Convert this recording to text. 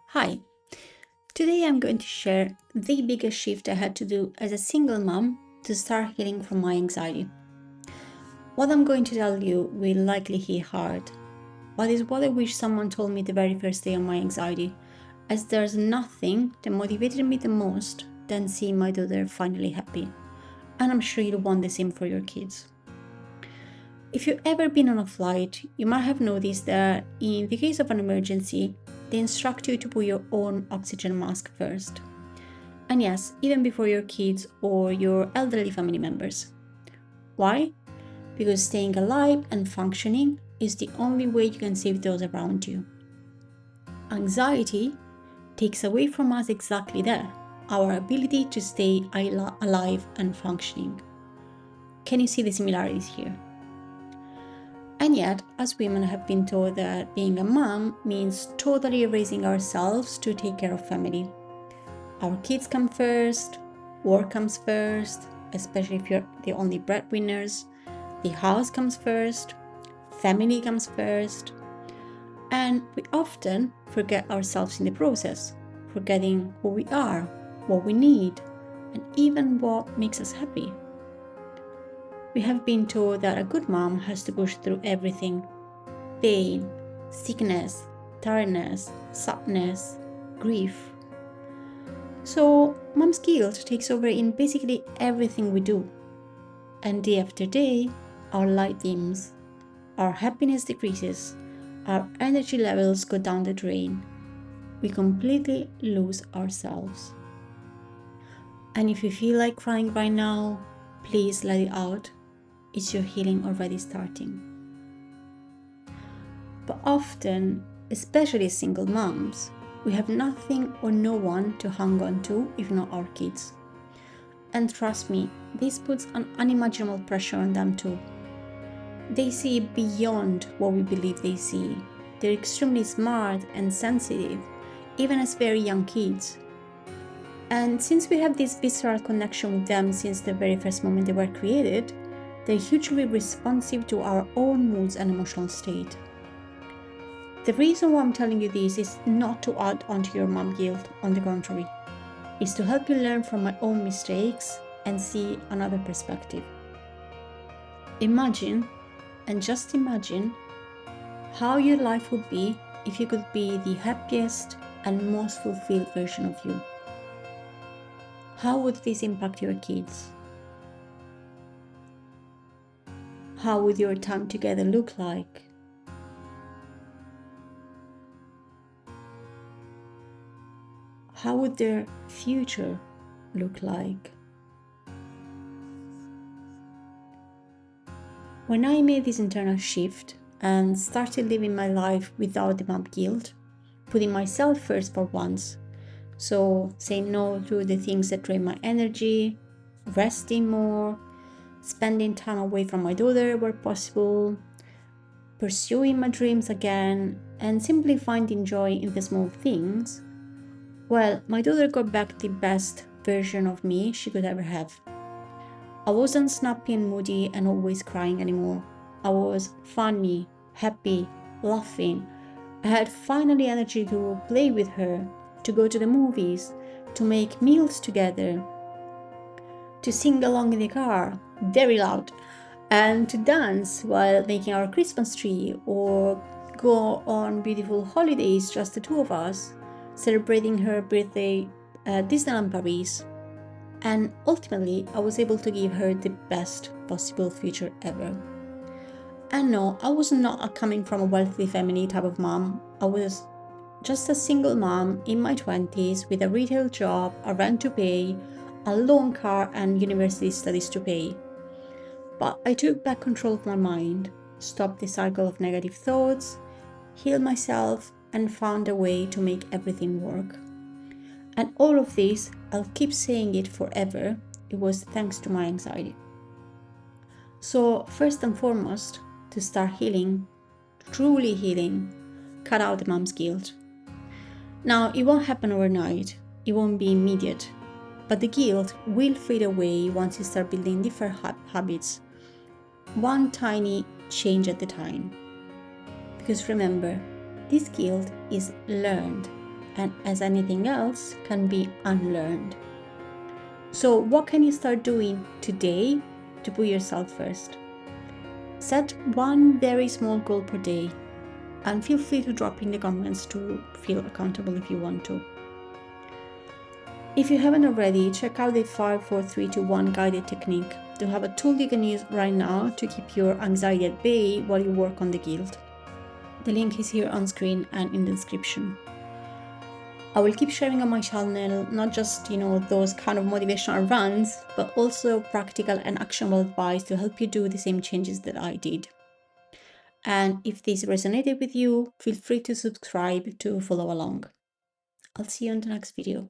Hi, today I'm going to share the biggest shift I had to do as a single mom to start healing from my anxiety. What I'm going to tell you will likely hit hard, but it's what I wish someone told me the very first day of my anxiety, as there's nothing that motivated me the most than seeing my daughter finally happy. And I'm sure you'll want the same for your kids. If you've ever been on a flight, you might have noticed that in the case of an emergency, they instruct you to put your own oxygen mask first. And yes, even before your kids or your elderly family members. Why? Because staying alive and functioning is the only way you can save those around you. Anxiety takes away from us exactly that, our ability to stay alive and functioning. Can you see the similarities here? And yet, as women have been taught that being a mom means totally erasing ourselves to take care of family. Our kids come first, work comes first, especially if you're the only breadwinners. The house comes first, family comes first, and we often forget ourselves in the process, forgetting who we are, what we need, and even what makes us happy. We have been told that a good mom has to push through everything: pain, sickness, tiredness, sadness, grief. So, mom's guilt takes over in basically everything we do. And day after day, our light dims, our happiness decreases, our energy levels go down the drain. We completely lose ourselves. And if you feel like crying right now, please let it out. It's your healing already starting. But often, especially single moms, we have nothing or no one to hang on to if not our kids. And trust me, this puts an unimaginable pressure on them too. They see beyond what we believe they see. They're extremely smart and sensitive, even as very young kids. And since we have this visceral connection with them since the very first moment they were created, they're hugely responsive to our own moods and emotional state. The reason why I'm telling you this is not to add onto your mom guilt, on the contrary. It's to help you learn from my own mistakes and see another perspective. Imagine, and just imagine, how your life would be if you could be the happiest and most fulfilled version of you. How would this impact your kids? How would your time together look like? How would their future look like? When I made this internal shift and started living my life without the mom guilt, putting myself first for once, so saying no to the things that drain my energy, resting more, spending time away from my daughter where possible, pursuing my dreams again, and simply finding joy in the small things, well, my daughter got back the best version of me she could ever have. I wasn't snappy and moody and always crying anymore. I was funny, happy, laughing. I had finally energy to play with her, to go to the movies, to make meals together, to sing along in the car, very loud, and to dance while making our Christmas tree or go on beautiful holidays, just the two of us, celebrating her birthday at Disneyland Paris. And ultimately, I was able to give her the best possible future ever. And no, I was not coming from a wealthy family type of mom. I was just a single mom in my 20s with a retail job, a rent to pay, a loan car, and university studies to pay. But I took back control of my mind, stopped the cycle of negative thoughts, healed myself, and found a way to make everything work. And all of this, I'll keep saying it forever, it was thanks to my anxiety. So, first and foremost, to start healing, truly healing, cut out the mom's guilt. Now, it won't happen overnight, it won't be immediate, but the guilt will fade away once you start building different habits, one tiny change at a time. Because remember, this guilt is learned. and as anything else, can be unlearned. So, what can you start doing today to put yourself first? Set one very small goal per day, and feel free to drop in the comments to feel accountable if you want to. If you haven't already, check out the 5 4 3 2 1 guided technique to have a tool you can use right now to keep your anxiety at bay while you work on the guilt. The link is here on screen and in the description. I will keep sharing on my channel not just, those kind of motivational runs, but also practical and actionable advice to help you do the same changes that I did. And if this resonated with you, feel free to subscribe to follow along. I'll see you in the next video.